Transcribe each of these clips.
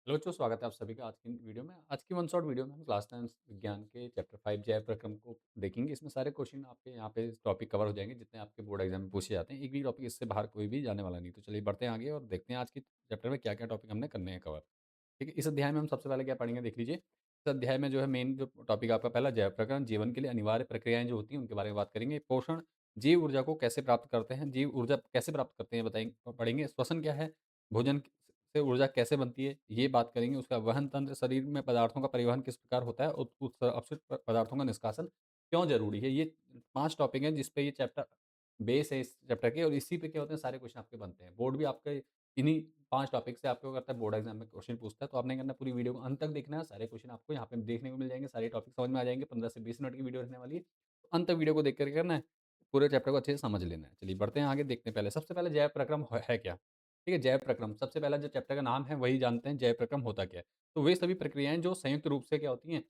Hello बच्चों, स्वागत है आप सभी का आज की वीडियो में। आज की वन शॉट वीडियो में हम क्लास 10 विज्ञान के चैप्टर 5 जैव प्रक्रम को देखेंगे। इसमें सारे क्वेश्चन आपके यहाँ पे टॉपिक कवर हो जाएंगे जितने आपके बोर्ड एग्जाम में पूछे जाते हैं। एक भी टॉपिक इससे बाहर कोई भी जाने वाला नहीं। तो चलिए बढ़ते हैं आगे और देखते हैं आज के चैप्टर में क्या क्या टॉपिक हमने करने हैं कवर। ठीक है, इस अध्याय में हम सबसे पहले क्या पढ़ेंगे देख लीजिए। इस अध्याय में जो है मेन जो टॉपिक आपका पहला जैव प्रक्रम, जीवन के लिए अनिवार्य प्रक्रियाएं जो होती हैं उनके बारे में बात करेंगे। पोषण, जीव ऊर्जा को कैसे प्राप्त करते हैं, जीव ऊर्जा कैसे प्राप्त करते हैं बताएंगे पढ़ेंगे। श्वसन क्या है, भोजन से ऊर्जा कैसे बनती है ये बात करेंगे। उसका वहन तंत्र, शरीर में पदार्थों का परिवहन किस प्रकार होता है और उस अपशिष्ट पदार्थों का निष्कासन क्यों जरूरी है। ये 5 टॉपिक हैं जिस पे ये चैप्टर बेस है इस चैप्टर के, और इसी पे क्या होते हैं सारे क्वेश्चन आपके बनते हैं। बोर्ड भी आपके इन्हीं 5 टॉपिक से आपको करता है, बोर्ड एग्जाम में क्वेश्चन पूछता है। तो आपने करना पूरी वीडियो को अंत तक देखना है। सारे क्वेश्चन आपको यहाँ पे देखने को मिल जाएंगे, सारे टॉपिक समझ में आ जाएंगे। 15 से 20 मिनट की वीडियो रहने वाली है, तो अंत तक वीडियो को देख कर करना है, पूरे चैप्टर को अच्छे से समझ लेना है। चलिए बढ़ते हैं आगे, देखते हैं पहले सबसे पहले जैव प्रक्रम है क्या। ठीक है, जैव प्रक्रम सबसे पहला जो चैप्टर का नाम है वही जानते हैं, जैव प्रक्रम होता क्या है। तो वे सभी प्रक्रियाएं जो संयुक्त रूप से क्या होती हैं,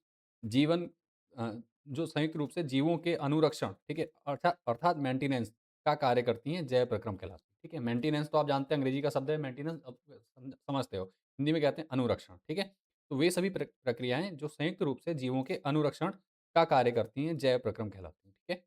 जीवन अ, जो संयुक्त रूप से जीवों के अनुरक्षण, ठीक है, अर्थात अर्थात मेंटेनेंस का कार्य करती हैं, जैव प्रक्रम कहलाती है। ठीक है, मेंटेनेंस तो आप जानते हैं अंग्रेजी का शब्द है मेंटेनेंस, अब समझते हो। हिंदी में कहते हैं अनुरक्षण। ठीक है, तो वे सभी प्रक्रियाएं जो संयुक्त रूप से जीवों के अनुरक्षण का कार्य करती हैं, जैव प्रक्रम कहलाती हैं। ठीक है,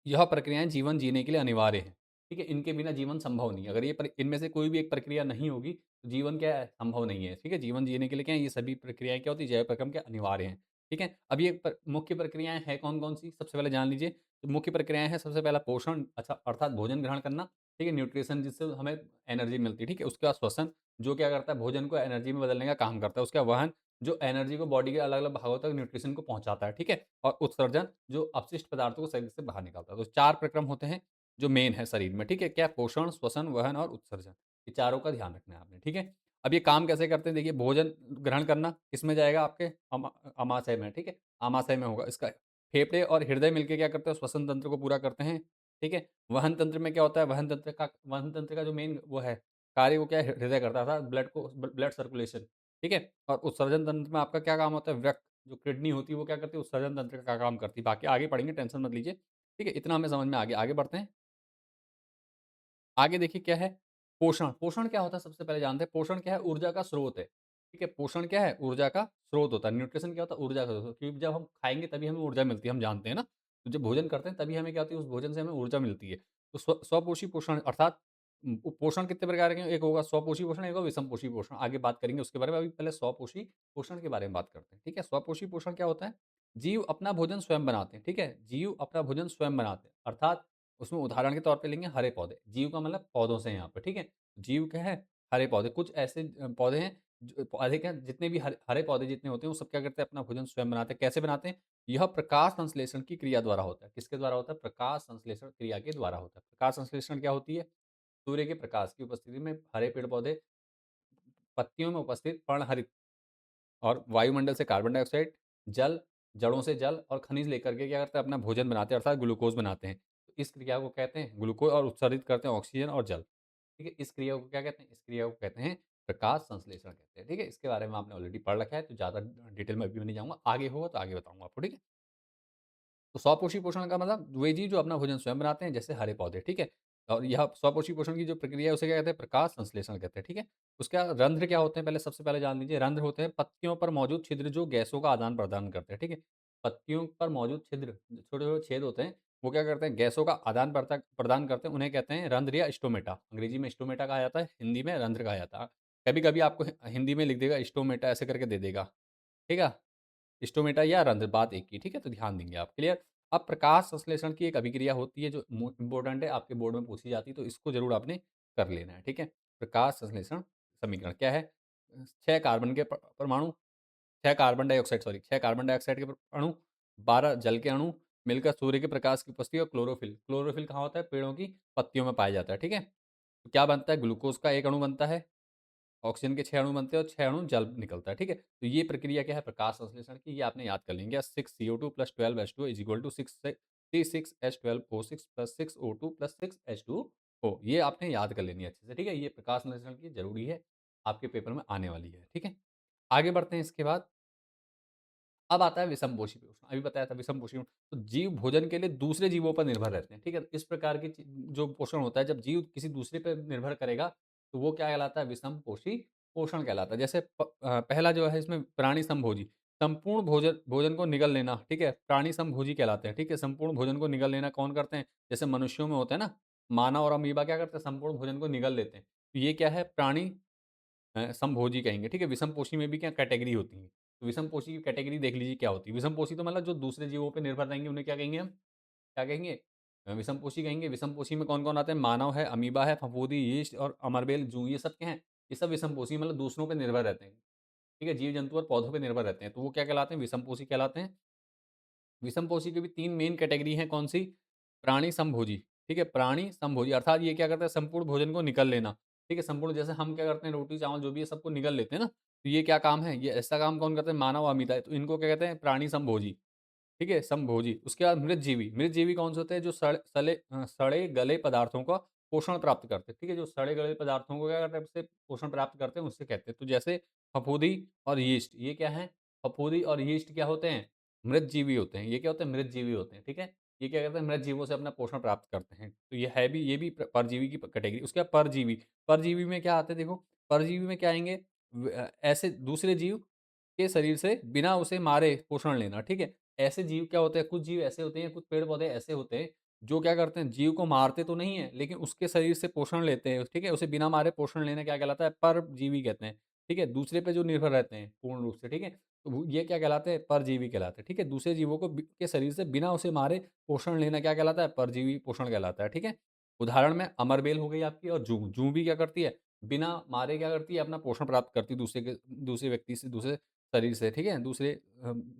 यह प्रक्रियाएँ जीवन जीने के लिए अनिवार्य हैं। ठीक है? इनके बिना जीवन संभव नहीं है। अगर इनमें से कोई भी एक प्रक्रिया नहीं होगी, तो जीवन क्या है? संभव नहीं है। ठीक है? जीवन जीने के लिए क्या है? ये सभी प्रक्रियाएँ क्या होती हैं? जैव प्रक्रम के अनिवार्य हैं। ठीक है? अब ये मुख्य प्रक्रियाएँ हैं कौन-कौन सी? सबसे पहले जान लीजिए। तो मुख्य प्रक्रियाएँ हैं, सबसे पहला पोषण, अच्छा अर्थात भोजन ग्रहण करना। ठीक है? न्यूट्रिशन जिससे हमें एनर्जी मिलती है। ठीक है? उसके बाद श्वसन, जो क्या करता है? भोजन को एनर्जी में बदलने का काम करता है। उसके बाद वहन, जो एनर्जी को बॉडी के अलग-अलग भागों तक न्यूट्रिशन को पहुँचाता है। ठीक है? और उत्सर्जन, जो अपशिष्ट पदार्थों को शरीर से बाहर निकालता है। तो 4 प्रक्रम होते हैं जो मेन है शरीर में। ठीक है? क्या? पोषण, श्वसन, वहन और उत्सर्जन। ये चारों का ध्यान रखना है आपने। ठीक है? अब ये काम कैसे करते हैं देखिए। भोजन ग्रहण करना किसमें जाएगा? आपके आमाशय में। ठीक है? आमाशय में होगा इसका। फेफड़े और हृदय मिलके क्या करते हैं? श्वसन तंत्र को पूरा करते हैं। ठीक है? वहन तंत्र में क्या होता है? वहन तंत्र का जो मेन वो है कार्य, वो क्या है? हृदय करता था, ब्लड सर्कुलेशन। ठीक है? और उत्सर्जन तंत्र में आपका क्या काम होता है? वृक्क, जो किडनी होती है वो क्या करती है? उत्सर्जन तंत्र का काम करती है। बाकी आगे पढ़ेंगे, टेंशन मत लीजिए। ठीक है? इतना हमें समझ में आ गया। आगे बढ़ते हैं। आगे देखिए क्या है? पोषण। पोषण क्या होता है सबसे पहले जानते हैं। पोषण क्या है? ऊर्जा का स्रोत है। ठीक है? पोषण क्या है? ऊर्जा का स्रोत होता है। न्यूट्रिशन क्या होता है? ऊर्जा का स्रोत, क्योंकि जब हम खाएँगे तभी हमें ऊर्जा मिलती है, हम जानते हैं ना? तो जब भोजन करते हैं तभी हमें क्या होती है? उस भोजन से हमें ऊर्जा मिलती है। तो स्वपोषी पोषण अर्थात पोषण कितने प्रकार के हैं? एक होगा स्वपोषी पोषण, एक होगा विषमपोषी पोषण। आगे बात करेंगे उसके बारे में, अभी पहले स्वपोषी पोषण के बारे में बात करते हैं। ठीक है? स्वपोषी पोषण क्या होता है? जीव अपना भोजन स्वयं बनाते हैं। ठीक है? जीव अपना भोजन स्वयं बनाते हैं, अर्थात उसमें उदाहरण के तौर पे लेंगे हरे पौधे। जीव का मतलब पौधों से है यहाँ पे। ठीक है? जीव क्या है? हरे पौधे। कुछ ऐसे पौधे हैं, जो पौधे क्या, जितने भी हरे हरे पौधे जितने होते हैं वो सब क्या करते हैं? अपना भोजन स्वयं बनाते हैं। कैसे बनाते हैं? यह प्रकाश संश्लेषण की क्रिया द्वारा होता है। किसके द्वारा होता है? प्रकाश संश्लेषण क्रिया के द्वारा होता है। प्रकाश संश्लेषण क्या होती है? सूर्य के प्रकाश की उपस्थिति में हरे पेड़ पौधे पत्तियों में उपस्थित पर्णहरित और वायुमंडल से कार्बन डाइऑक्साइड, जल, जड़ों से जल और खनिज लेकर के क्या करते हैं? अपना भोजन बनाते हैं, अर्थात ग्लूकोज़ बनाते हैं। तो इस क्रिया को कहते हैं ग्लूकोज़, और उत्सर्जित करते हैं ऑक्सीजन और जल। ठीक है? इस क्रिया को क्या कहते हैं? इस क्रिया को कहते हैं प्रकाश संश्लेषण कहते हैं। ठीक है? इसके बारे में आपने ऑलरेडी पढ़ रखा है, तो ज़्यादा डिटेल में अभी मैं नहीं जाऊँगा। आगे होगा तो आगे बताऊँगा आपको। ठीक है? तो स्वपोषी पोषण का मतलब वे जीव जो अपना भोजन स्वयं बनाते हैं, जैसे हरे पौधे। ठीक है? और यह स्वपोषी पोषण की जो प्रक्रिया है उसे क्या कहते हैं? प्रकाश संश्लेषण कहते हैं। ठीक है? उसका रंध्र क्या होते हैं? पहले सबसे पहले जान लीजिए। रंध्र होते हैं पत्तियों पर मौजूद छिद्र जो गैसों का आदान-प्रदान करते हैं। ठीक है? पत्तियों पर मौजूद छिद्र, छोटे-छोटे छेद होते हैं, वो क्या करते हैं? गैसों का आदान प्रदान करते हैं। उन्हें कहते हैं रंध्र या स्टोमेटा। अंग्रेजी में स्टोमेटा कहा जाता है, हिंदी में रंध्र कहा जाता है। कभी-कभी आपको हिंदी में लिख देगा स्टोमेटा ऐसे करके दे देगा। ठीक है? स्टोमेटा या रंध्र, बात एक ही। ठीक है? तो ध्यान देंगे आप। क्लियर? अब प्रकाश संश्लेषण की एक अभिक्रिया होती है जो इम्पोर्टेंट है, आपके बोर्ड में पूछी जाती है, तो इसको ज़रूर आपने कर लेना है। ठीक है? प्रकाश संश्लेषण समीकरण क्या है? 6 कार्बन के परमाणु, 6 carbon dioxide, sorry 6 carbon dioxide के अणु, 12 जल के अणु मिलकर सूर्य के प्रकाश की उपस्थिति और क्लोरोफिल। क्लोरोफिल कहाँ होता है? पेड़ों की पत्तियों में पाया जाता है। ठीक है? तो क्या बनता है? ग्लूकोज़ का 1 अणु बनता है, ऑक्सीजन के 6 अणु बनते हैं और 6 अणु जल निकलता है। ठीक है? तो ये प्रक्रिया क्या है? प्रकाश संश्लेषण की। ये आपने याद कर लेंगे। 6 CO2 plus 12 H2 is equal to 6 C6H12O6 plus 6 O2 plus 6 H2O। ये आपने याद कर लेनी है अच्छे से। ठीक है? ये प्रकाश संश्लेषण की जरूरी है, आपके पेपर में आने वाली है। ठीक है? आगे बढ़ते हैं इसके बाद। अब आता है विषमपोषी पोषण। अभी बताया था विषमपोषी। तो जीव भोजन के लिए दूसरे जीवों पर निर्भर रहते हैं। ठीक है? इस प्रकार की जो पोषण होता है, जब जीव किसी दूसरे पर निर्भर करेगा, तो वो क्या कहलाता है? विषमपोषी पोषण कहलाता है। जैसे पहला जो है इसमें प्राणी समभोजी, संपूर्ण भोजन भोजन को निगल लेना, ठीक है? प्राणी समभोजी कहलाते हैं, ठीक है? संपूर्ण भोजन को निगल लेना कौन करते हैं? जैसे मनुष्यों में होता है ना, मानव और अमीबा क्या करते हैं? संपूर्ण भोजन को निगल लेते हैं। तो ये क्या है? प्राणी समभोजी कहेंगे, ठीक है? विषमपोषी में भी क्या कैटेगरी होती है। तो विषमपोषी की कैटेगरी देख लीजिए क्या होती है। विषमपोषी तो मतलब जो दूसरे जीवों पे निर्भर रहेंगे उन्हें क्या कहेंगे हम? क्या कहेंगे? विषमपोषी कहेंगे। विषमपोषी में कौन-कौन आते हैं? मानव है, अमीबा है, फफूंदी, यीस्ट और अमरबेल, जूं, ये सब क्या हैं? ये सब विषमपोषी मतलब दूसरों पे निर्भर रहते हैं। ठीक है? जीव-जंतु और पौधों पे निर्भर रहते हैं। तो वो क्या कहलाते हैं? विषमपोषी कहलाते हैं। विषमपोषी की भी 3 मेन कैटेगरी हैं, कौन-सी? प्राणी समभोजी, ठीक है? प्राणी समभोजी अर्थात ये क्या करता है? संपूर्ण भोजन को निगल लेना, ठीक है? संपूर्ण जैसे हम क्या करते हैं रोटी-चावल जो भी है सबको निगल लेते हैं ना, तो ये क्या काम है? ये ऐसा काम कौन करता है? मानव अमिता, तो इनको क्या कहते हैं? प्राणी समभोजी। ठीक है? समभोजी। उसके बाद मृतजीवी। मृतजीवी कौन-से होते हैं? जो सड़े गले पदार्थों का पोषण प्राप्त करते हैं। ठीक है? जो सड़े गले पदार्थों को क्या करते हैं? उससे पोषण प्राप्त करते हैं, उससे कहते हैं। तो जैसे फफूंदी और यीस्ट, ये क्या है? फफूंदी और यीस्ट क्या होते हैं? मृतजीवी होते हैं। ये क्या होते हैं? मृतजीवी होते हैं। ठीक है? ये क्या करते हैं? मृत जीवों से अपना पोषण प्राप्त करते हैं। तो ये है भी, ये भी परजीवी की कैटेगरी। उसके बाद परजीवी। परजीवी में क्या आते हैं देखो, परजीवी में क्या आएँगे? ऐसे दूसरे जीव के शरीर से बिना उसे मारे पोषण लेना, ठीक है? ऐसे जीव क्या होते हैं, कुछ जीव ऐसे होते हैं, कुछ पेड़-पौधे ऐसे होते हैं, जो क्या करते हैं, जीव को मारते तो नहीं है, लेकिन उसके शरीर से पोषण लेते हैं, ठीक है? उसे बिना मारे पोषण लेना क्या कहलाता है? परजीवी कहते हैं, ठीक है? दूसरे पे जो निर्भर रहते हैं पूर्ण रूप से, ठीक है? तो वो ये क्या कहलाते हैं? परजीवी कहलाते हैं, ठीक है? दूसरे जीवों को के शरीर से बिना उसे मारे पोषण लेना क्या कहलाता है? परजीवी पोषण कहलाता है, ठीक है? उदाहरण में अमरबेल हो गई आपकी और जूं। जूं भी क्या करती है? बिना मारे क्या करती है? अपना पोषण प्राप्त करती है दूसरे व्यक्ति से, दूसरे शरीर से, ठीक है? दूसरे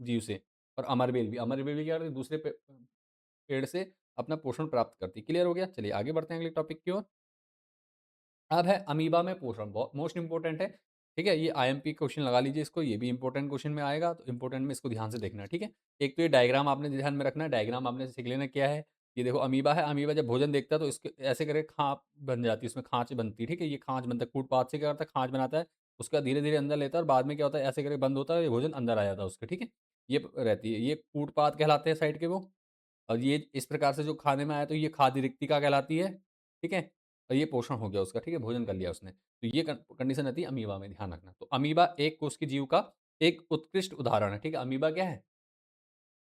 जीव से। और अमरबेल भी क्या करती है? दूसरे पेड़ से अपना पोषण प्राप्त करती है। क्लियर हो गया? चलिए आगे बढ़ते हैं अगले टॉपिक की ओर। अब है अमीबा में पोषण, बहुत मोस्ट इंपोर्टेंट है, ठीक है? ये आईएमपी क्वेश्चन लगा लीजिए इसको, ये भी इंपॉर्टेंट क्वेश्चन में आएगा, तो इंपॉर्टेंट में इसको ध्यान से देखना है, ठीक है? एक तो ये डायग्राम आपने ध्यान में रखना है, डायग्राम आपने सीख लेना क्या है। ये देखो अमीबा है, अमीबा जब भोजन देखता है तो इसके ऐसे करके खाँप बन जाती है, उसमें खाँच बनती है, ठीक है? ये खाँच बनता है, कूटपाद से क्या करता है? खाँच बनाता है, उसका धीरे-धीरे अंदर लेता है और बाद में क्या होता है? ऐसे करके बंद होता है, ये भोजन अंदर आ जाता है उसके, ठीक है? ये रहती है, ये कूटपाद कहलाते हैं साइड के वो। और ये इस प्रकार से जो खाने में आया तो ये खाद्य रिक्तिका कहलाती है, ठीक है? और ये पोषण हो गया उसका, ठीक है? भोजन कर लिया उसने। तो ये कंडीशन आती है अमीबा में, ध्यान रखना। तो अमीबा एक कोष के जीव का एक उत्कृष्ट उदाहरण है, ठीक है? अमीबा क्या है?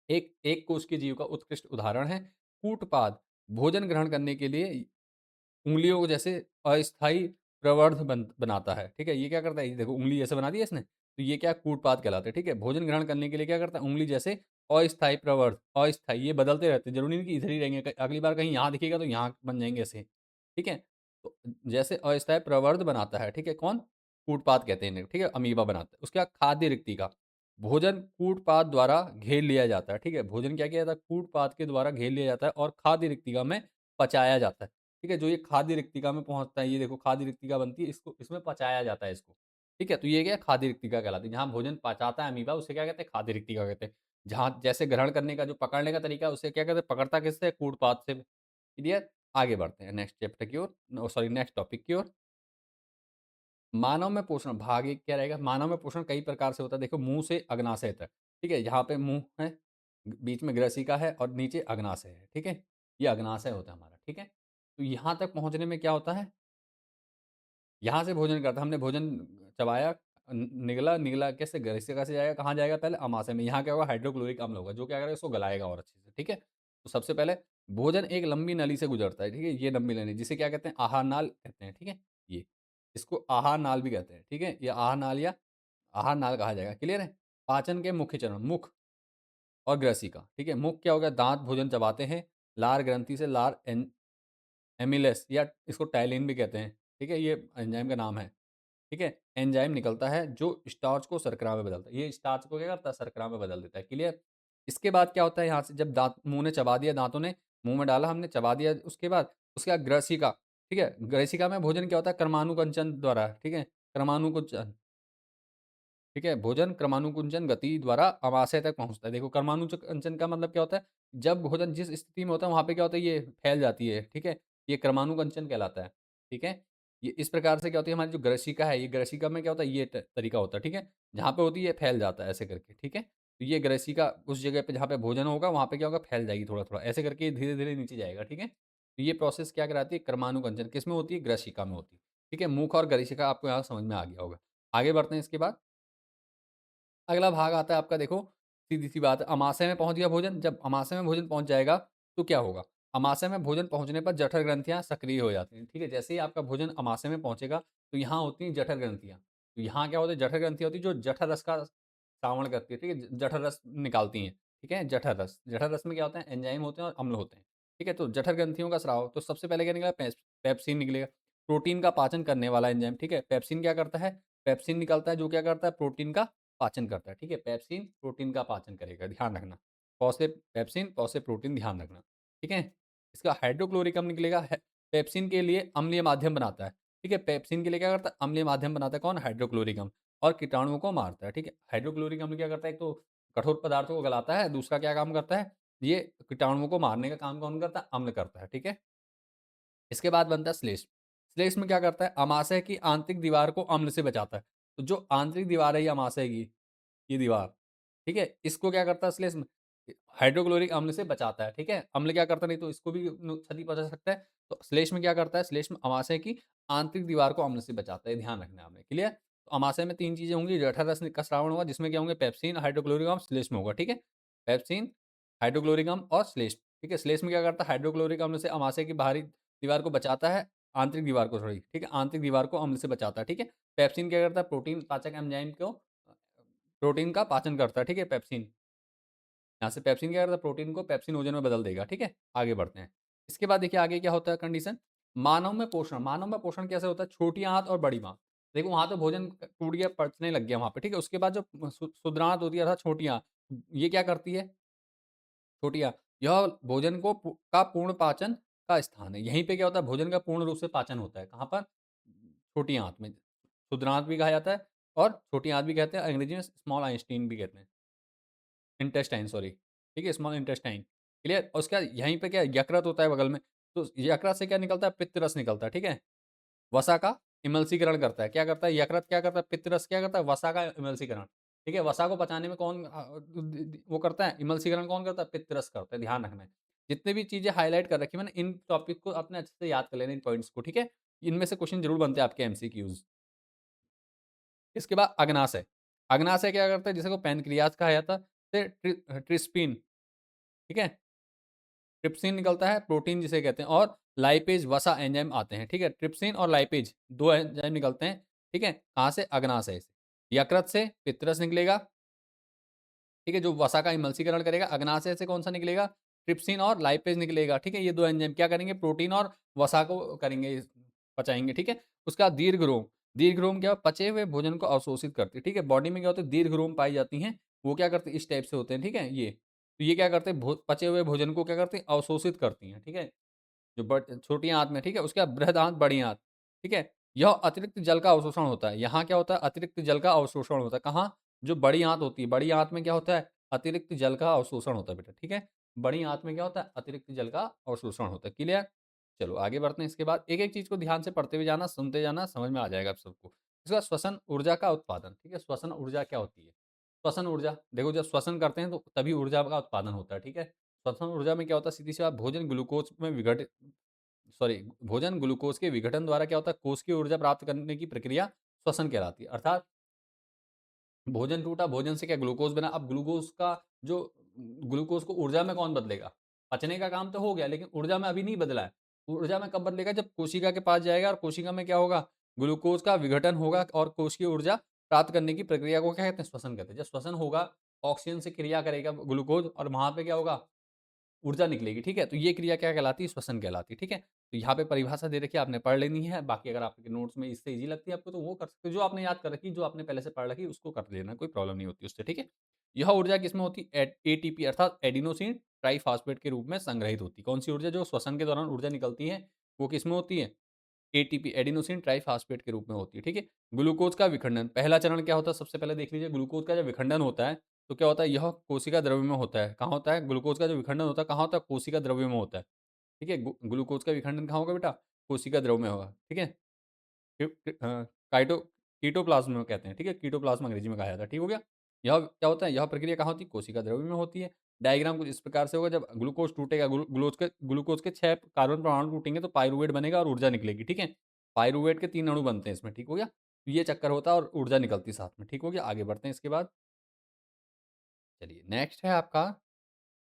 एक एक कोष के जीव का उत्कृष्ट उदाहरण है। कूटपाद भोजन ग्रहण करने के लिए उँगलियों को जैसे अस्थायी प्रवर्ध बनाता है, ठीक है? ये क्या करता है? ये देखो उँगली जैसे बना दी है इसने, तो ये क्या कूटपाद कहलाता है, ठीक है? भोजन ग्रहण करने के लिए क्या करता है? उँगली जैसे अस्थायी प्रवर्ध, अस्थायी ये बदलते रहते हैं, ज़रूरी नहीं कि इधर ही रहेंगे, अगली बार कहीं यहाँ दिखेगा तो यहाँ बन जाएँगे ऐसे, ठीक है? तो जैसे अस्थायी प्रवर्ध बनाता है, ठीक है? कौन? कूटपाद कहते हैं इन्हें, ठीक है? अमीबा बनाता है। उसके बाद खाद्य रिक्तिका, भोजन कूटपाद द्वारा घेर लिया जाता है, ठीक है? भोजन क्या किया जाता है? कूटपाद के द्वारा घेर लिया जाता है और खाद्य रिक्तिका में पचाया जाता है। ठीक है? जो ये खाद्य रिक्तिका में पहुँचता है, ये देखो खाद्य रिक्तिका बनती है, इसको इसमें पचाया जाता है इसको। ठीक है? तो ये क्या है? खाद्य रिक्तिका कहलाती है। जहाँ भोजन पचाता है अमीबा उसे क्या कहते हैं? खाद्य रिक्तिका कहते हैं। जहाँ जैसे ग्रहण करने का जो पकड़ने का तरीका है उसे क्या कहते हैं? पकड़ता किससे है? कूटपाद से। क्लियर? आगे बढ़ते हैं नेक्स्ट चैप्टर की ओर, सॉरी नेक्स्ट टॉपिक की ओर। मानव में पोषण भाग 1 क्या रहेगा? मानव में पोषण कई प्रकार से होता है। देखो मुँह से अग्नाशय तक, ठीक है? यहाँ पे मुँह है, बीच में ग्रसिका है और नीचे अग्नाशय है, ठीक है? ये अग्नाशय होता है हमारा, ठीक है? तो यहाँ तक पहुँचने में क्या होता है? यहाँ से भोजन करता हमने भोजन चबाया, निगला, निगला कैसे ग्रसिका से जाएगा, कहाँ जाएगा पहले? अमाशय में। यहाँ क्या होगा? हाइड्रोक्लोरिक अम्ल होगा, जो क्या करेगा? इसको गलाएगा और अच्छे से, ठीक है? तो सबसे पहले भोजन एक लंबी नली से गुजरता है, ठीक है? ये लंबी नली जिसे क्या कहते हैं? आहार नाल कहते हैं, ठीक है? ये, इसको आहार नाल भी कहते हैं, ठीक है? ये आहार नाल या आहार नाल कहा जाएगा, क्लियर है? पाचन के मुख्य चरण, मुख और ग्रसिका, ठीक है? मुख क्या हो गया? दाँत भोजन चबाते हैं, लार ग्रंथि से लार एमिलेस या इसको टाइलिन भी कहते हैं, ठीक है? ये एंजाइम का नाम है। ठीक है? एंजाइम निकलता है जो स्टार्च को शर्करा में बदलता है। ये स्टार्च को क्या करता है? शर्करा में बदल देता है, क्लियर? इसके बाद क्या होता है यहाँ से जब दाँत मुँह ने चबा दिया, दाँतों ने मुँह में डाला हमने, चबा दिया उसके बाद ग्रसिका, ठीक है? ग्रसिका में भोजन क्या होता है? क्रमानुकुंचन द्वारा, ठीक है? क्रमानुकुंचन, ठीक है? भोजन क्रमानुकुंचन गति द्वारा अमाशय तक पहुँचता है। देखो क्रमानुकुंचन का मतलब क्या होता है? जब भोजन जिस स्थिति में होता है वहाँ पे क्या होता है? ये फैल जाती है, ठीक है? ये क्रमानुकुंचन कहलाता है, ठीक है? ये इस प्रकार से क्या होती है हमारी जो ग्रसिका है, ये ग्रसिका में क्या होता है? ये तरीका होता है, ठीक है? जहाँ पे होती है ये फैल जाता है ऐसे करके, ठीक है? तो ये ग्रसिका उस जगह पे जहाँ पे भोजन होगा वहाँ पे क्या होगा? फैल जाएगी थोड़ा-थोड़ा, ऐसे करके धीरे-धीरे नीचे जाएगा, ठीक है? तो ये प्रोसेस क्या कराती है? क्रमानुकुंचन किसमें होती है? ग्रसिका में होती है, ठीक है? मुख और ग्रसिका आपको यहाँ समझ में आ गया होगा। आगे बढ़ते हैं इसके बाद। अगला भाग आता है आपका, देखो सीधी-सी बात है, अमाशय में पहुँच गया भोजन, जब अमाशय में भोजन पहुँच जाएगा, तो क्या होगा? अमाशय में भोजन पहुँचने पर जठर ग्रंथियाँ सक्रिय हो जाती हैं, ठीक है? जैसे ही आपका भोजन अमाशय में पहुँचेगा, तो यहाँ होती हैं जठर ग्रंथियाँ। तो यहाँ क्या होता है, जठर ग्रंथियाँ होती हैं जो जठर रस का श्रावण करती है, ठीक है? जठर रस निकालती हैं, ठीक है? जठर रस। जठर रस में क्या होता है, एंजाइम होते हैं और अम्ल होते हैं, ठीक है? तो जठर ग्रंथियों का स्राव, तो सबसे पहले क्या निकला, पेप्सिन निकलेगा, प्रोटीन का पाचन करने वाला एंजाइम, ठीक है? पेप्सिन क्या करता है? पेप्सिन निकलता है जो क्या करता है, प्रोटीन का पाचन करता है, ठीक है? पेप्सिन प्रोटीन का पाचन करेगा, ध्यान रखना। पौ से पेप्सिन, पौ से प्रोटीन, ध्यान रखना, ठीक है? इसका हाइड्रोक्लोरिक अम्ल निकलेगा, पेप्सिन के लिए अम्लीय माध्यम बनाता है, ठीक है? पेप्सिन के लिए क्या करता है, अम्लीय माध्यम बनाता है, कौन? हाइड्रोक्लोरिक अम्ल, और कीटाणुओं को मारता है, ठीक है? हाइड्रोक्लोरिक अम्ल क्या करता है, एक तो कठोर पदार्थों को गलाता है, दूसरा क्या काम करता है, ये कीटाणुओं को मारने का काम कौन करता है? अम्ल करता है, ठीक है? इसके बाद बनता है श्लेष्म। श्लेष्म में क्या करता है, अमाशय की आंतरिक दीवार को अम्ल से बचाता है। तो जो आंतरिक दीवार है ये अमाशय की, ये दीवार, ठीक है? इसको क्या करता है श्लेष्म, हाइड्रोक्लोरिक अम्ल से बचाता है, ठीक है? अम्ल क्या करता है, नहीं तो इसको भी क्षति पहुँचा सकता है। तो श्लेष्म क्या करता है, श्लेष्म अमाशय की आंतरिक दीवार को अम्ल से बचाता है, ध्यान रखना है आपने, क्लियर? तो अमाशय में 3 चीज़ें होंगी, जठर रस का स्रावण होगा जिसमें क्या होंगे, पेप्सिन, हाइड्रोक्लोरिक अम्ल, श्लेष्म होगा, ठीक है? पेप्सिन, हाइड्रोक्लोरिक अम्ल और श्लेष्म, ठीक है? श्लेष्म क्या करता है, हाइड्रोक्लोरिक अम्ल से अमाशय की बाहरी दीवार को बचाता है, आंतरिक दीवार को सॉरी, ठीक है? आंतरिक दीवार को अम्ल से बचाता है, ठीक है? पेप्सिन क्या करता है, प्रोटीन पाचक एंजाइम को प्रोटीन का पाचन करता है, ठीक है? पेप्सिन। यहाँ से पेप्सिन क्या करता है, प्रोटीन को पेप्सिन ओजन में बदल देगा, ठीक है? आगे बढ़ते हैं। इसके बाद देखिए आगे क्या होता है कंडीशन, मानव में पोषण कैसे होता है, छोटी आँत और बड़ी आँत। देखो वहाँ तो भोजन टूट गया, पचने लग गया वहाँ पे, ठीक है? उसके बाद जो क्षुद्रांत होती है अर्थात छोटी आँत, ये क्या करती है, छोटी आँत, यह भोजन को का पूर्ण पाचन का स्थान है। यहीं पे क्या होता है, भोजन का पूर्ण रूप से पाचन होता है, कहाँ पर? छोटी आँत में। क्षुद्रांत भी कहा जाता है और छोटी आँत भी कहते हैं, अंग्रेजी में स्मॉल आइंस्टीन भी कहते हैं। इंटेस्टाइन सॉरी, ठीक है? Small intestine, clear? और उसके बाद यहीं पे क्या है, यकृत होता है बगल में, तो यकृत से क्या निकलता है, पित्त रस निकलता है, ठीक है? वसा का इमल्सीकरण करता है, क्या करता है यकृत, क्या करता है, पित्त रस क्या करता है, वसा का इमल्सीकरण, ठीक है? वसा को पचाने में कौन वो करता है, इमल्सीकरण कौन करता है, पित्त रस करता है, ध्यान रखना है। जितने भी चीज़ें हाइलाइट कर रखी है मैंने, इन टॉपिक को आपने अच्छे से याद कर लेना, इन पॉइंट्स को, ठीक है? इनमें से क्वेश्चन ज़रूर बनते हैं आपके एमसीक्यूज़। इसके बाद अग्नाशय, अग्नाशय क्या करता है, जिसे को पैनक्रियाज़ कहा जाता है, फिर ट्रिस्पिन, ठीक है? ट्रिप्सिन निकलता है, प्रोटीन जिसे कहते हैं, और लाइपेज वसा एंजाइम आते हैं, ठीक है? ट्रिप्सिन और लाइपेज 2 एंजाइम निकलते हैं, ठीक है? कहाँ से? अग्नाशय से। यकृत से पित्तरस निकलेगा, ठीक है? जो वसा का इमल्सीकरण करेगा। अग्नाशय से कौन-सा निकलेगा? ट्रिप्सिन और लाइपेज निकलेगा, ठीक है? ये 2 एंजाइम क्या करेंगे? प्रोटीन और वसा को करेंगे, पचाएँगे, ठीक है? उसके बाद दीर्घरोम, दीर्घरोम क्या, पचे हुए भोजन को अवशोषित करती है, ठीक है? बॉडी में क्या होता है, दीर्घरोम पाई जाती हैं, वो क्या करती हैं, इस टाइप से होते हैं, ठीक है? ये। तो ये क्या करते हैं, पचे हुए भोजन को क्या करती हैं, अवशोषित करती हैं, ठीक है? जो छोटी आँत में, ठीक है? उसके बाद बृहद आँत, बड़ी आँत, ठीक है? यह अतिरिक्त जल का अवशोषण होता है। यहाँ क्या होता है, अतिरिक्त जल का अवशोषण होता है। कहाँ? जो बड़ी आँत होती है, बड़ी आँत में क्या होता है, अतिरिक्त जल का अवशोषण होता है बेटा, ठीक है? बड़ी आँत में क्या होता है, अतिरिक्त जल का अवशोषण होता है, क्लियर? चलो आगे बढ़ते हैं इसके बाद, एक-एक चीज़ को ध्यान से पढ़ते हुए जाना, सुनते जाना, समझ में आ जाएगा आप सबको। इसके बाद श्वसन ऊर्जा का उत्पादन, ठीक है? श्वसन ऊर्जा क्या होती है? श्वसन ऊर्जा, देखो जब श्वसन करते हैं तो तभी ऊर्जा का उत्पादन होता है, ठीक है? श्वसन ऊर्जा में क्या होता है, सीधी सी बात, भोजन ग्लूकोज में विघटित सॉरी भोजन ग्लूकोज के विघटन द्वारा क्या होता है, कोशिकीय ऊर्जा प्राप्त करने की प्रक्रिया श्वसन कहलाती है। अर्थात भोजन टूटा, भोजन से क्या ग्लूकोज बना, अब ग्लूकोज का जो ग्लूकोज को ऊर्जा में कौन बदलेगा? पचने का काम तो हो गया, लेकिन ऊर्जा में अभी नहीं बदला है। ऊर्जा में कब बदलेगा, जब कोशिका के पास जाएगा और कोशिका में क्या होगा, ग्लूकोज का विघटन होगा और कोशिकीय ऊर्जा प्राप्त करने की प्रक्रिया को क्या कहते हैं, श्वसन कहते हैं। जब श्वसन होगा, ऑक्सीजन से क्रिया करेगा ग्लूकोज और वहां पे क्या होगा, ऊर्जा निकलेगी, ठीक है? तो ये क्रिया क्या कहलाती है, श्वसन कहलाती है, ठीक है? तो यहाँ पे परिभाषा दे रखी है, आपने पढ़ लेनी है। बाकी अगर आपके नोट्स में इससे ईज़ी लगती है आपको तो वो कर सकते हो। जो आपने याद कर रखी, जो आपने पहले से पढ़ रखी उसको कर लेना, कोई प्रॉब्लम नहीं होती उससे, ठीक है? यह ऊर्जा किसमें होती है? एटीपी अर्थात एडिनोसिन ट्राइफॉस्फेट के रूप में संग्रहित होती है। कौन-सी ऊर्जा, जो श्वसन के दौरान ऊर्जा निकलती है, वो किसमें होती है? एटीपी एडिनोसिन ट्राइफॉस्फेट के रूप में होती है, ठीक है? ग्लूकोज का विखंडन, पहला चरण क्या होता है, सबसे पहले देख लीजिए, ग्लूकोज का जब विखंडन होता है, तो क्या होता है, यह कोशिका द्रव्य में होता है। कहाँ होता है? ग्लूकोज का जो विखंडन होता है, कहाँ होता है? कोशिका द्रव्य में होता है, ठीक है? ग्लूकोज का विखंडन कहाँ होगा बेटा? कोशिका द्रव में होगा, ठीक है? काइटो कीटोप्लाज्म में कहते हैं, ठीक है? कीटोप्लाज्म अंग्रेजी में कहा जाता है, ठीक हो गया? यह क्या होता है, यह प्रक्रिया कहाँ होती है? कोशिका द्रव्य में होती है। डायग्राम कुछ इस प्रकार से होगा, जब ग्लूकोज टूटेगा, ग्लूकोज के 6 कार्बन परमाणु टूटेंगे तो पाइरूवेट बनेगा और ऊर्जा निकलेगी, ठीक है? पाइरूवेट के 3 अणु बनते हैं इसमें, ठीक हो गया? तो ये चक्कर होता है और ऊर्जा निकलती है साथ में। ठीक हो गया? आगे बढ़ते हैं इसके बाद। चलिए नेक्स्ट है आपका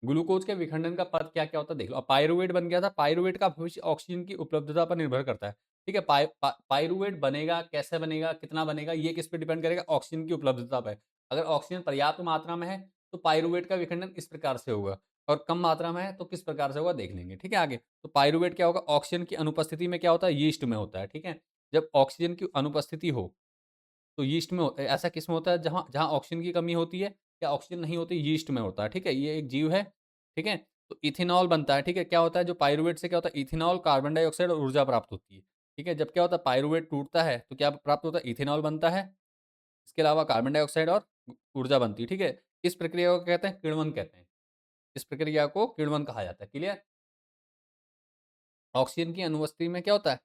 ग्लूकोज के विखंडन का पथ क्या-क्या होता है देख लो। अब पाइरूवेट बन गया था, पाइरूवेट का भविष्य ऑक्सीजन की उपलब्धता पर निर्भर करता है। ठीक है? पाइरूवेट बनेगा, कैसे बनेगा, कितना बनेगा, ये किस पे डिपेंड करेगा? ऑक्सीजन की उपलब्धता पे। अगर ऑक्सीजन पर्याप्त मात्रा में है, तो पाइरूवेट का विखंडन इस प्रकार से होगा और कम मात्रा में है, तो किस प्रकार से होगा देख लेंगे। ठीक है आगे? तो पाइरूवेट क्या होगा? ऑक्सीजन की अनुपस्थिति में क्या होता है? यीस्ट में होता है। ठीक है? जब ऑक्सीजन की अनुपस्थिति हो तो यीस्ट में ऐसा किसमें होता है जहाँ जहाँ ऑक्सीजन की कमी होती है या ऑक्सीजन नहीं होती, यीस्ट में होता है। ठीक है? ये एक जीव है। ठीक है? तो इथेनॉल बनता है। ठीक है? क्या होता है जो पाइरूवेट से क्या होता है इथेनॉल, कार्बन डाइऑक्साइड और ऊर्जा प्राप्त होती है। ठीक है? जब क्या होता है पाइरूवेट टूटता है तो क्या प्राप्त होता है इथेनॉल बनता है। इसके अलावा कार्बन डाइऑक्साइड और ऊर्जा बनती है। ठीक है? इस प्रक्रिया को कहते हैं किण्वन कहते हैं। इस प्रक्रिया को किण्वन कहा जाता है। क्लियर? ऑक्सीजन की अनुपस्थिति में क्या होता है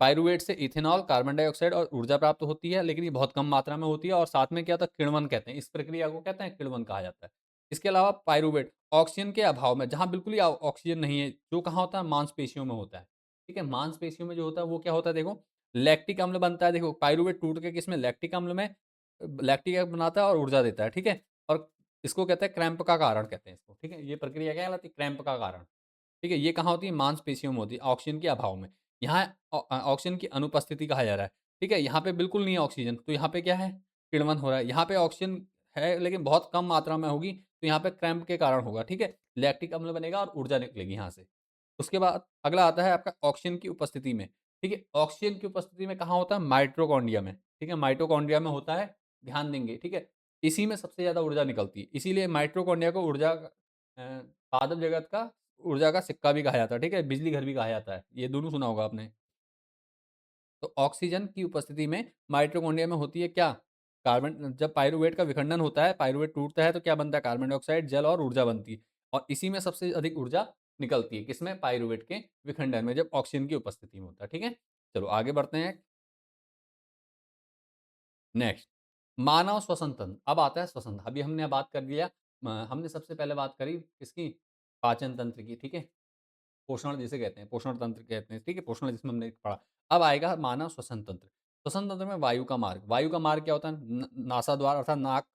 पाइरूवेट से इथेनॉल, कार्बन डाइऑक्साइड और ऊर्जा प्राप्त होती है, लेकिन ये बहुत कम मात्रा में होती है और साथ में क्या होता है किण्वन कहते हैं। इस प्रक्रिया को कहते हैं किण्वन कहा जाता है। इसके अलावा पाइरूवेट ऑक्सीजन के अभाव में जहाँ बिल्कुल ही ऑक्सीजन नहीं है, जो कहाँ होता है मांसपेशियों में होता है। ठीक है? मांसपेशियों में जो होता है वो क्या होता है देखो, लैक्टिक अम्ल बनता है। देखो पाइरूवेट टूट के किसमें लैक्टिक अम्ल में लैक्टिक एसिड बनाता है और ऊर्जा देता है। ठीक है? और इसको कहते हैं क्रैम्प का कारण कहते हैं इसको। ठीक है? ये प्रक्रिया क्या कहलाती है? क्रैम्प का कारण। ठीक है? ये कहाँ होती है? मांसपेशियों में होती है, ऑक्सीजन के अभाव में। यहाँ ऑक्सीजन की अनुपस्थिति कहा जा रहा है। ठीक है? यहाँ पे बिल्कुल नहीं है ऑक्सीजन, तो यहाँ पे क्या है? किण्वन हो रहा है। यहाँ पे ऑक्सीजन है लेकिन बहुत कम मात्रा में होगी, तो यहाँ पे क्रैम्प के कारण होगा। ठीक है? लैक्टिक अम्ल बनेगा और ऊर्जा निकलेगी यहाँ से। उसके बाद अगला आता है आपका ऑक्सीजन की उपस्थिति में। ठीक है? ऑक्सीजन की उपस्थिति में कहाँ होता है? माइटोकॉन्ड्रिया में। ठीक है? माइटोकॉन्ड्रिया में होता है, ध्यान देंगे। ठीक है? इसी में सबसे ज़्यादा ऊर्जा निकलती है। इसीलिए माइटोकॉन्ड्रिया को ऊर्जा पादप जगत का ऊर्जा का सिक्का भी कहा जाता है। ठीक है? बिजली घर भी कहा जाता है। ये दोनों सुना होगा आपने। तो ऑक्सीजन की उपस्थिति में माइटोकॉन्ड्रिया में होती है क्या? कार्बन जब पाइरूवेट का विखंडन होता है, पाइरूवेट टूटता है तो क्या बनता है? कार्बन डाइऑक्साइड, जल और ऊर्जा बनती है। और इसी में सबसे अधिक ऊर्जा निकलती है। किसमें? पाइरूवेट के विखंडन में जब ऑक्सीजन की उपस्थिति में होता है। ठीक है? चलो आगे बढ़ते हैं। नेक्स्ट मानव श्वसन तंत्र। अब आता है श्वसन। अभी हमने बात कर लिया हमने सबसे पहले बात करी किसकी? पाचन तंत्र की। ठीक है? पोषण जिसे कहते हैं, पोषण तंत्र कहते हैं, ठीक है? पोषण जिसमें हमने पढ़ा। अब आएगा मानव श्वसन तंत्र। श्वसन तंत्र में वायु का मार्ग। वायु का मार्ग क्या होता है? नासा द्वार अर्थात नाक,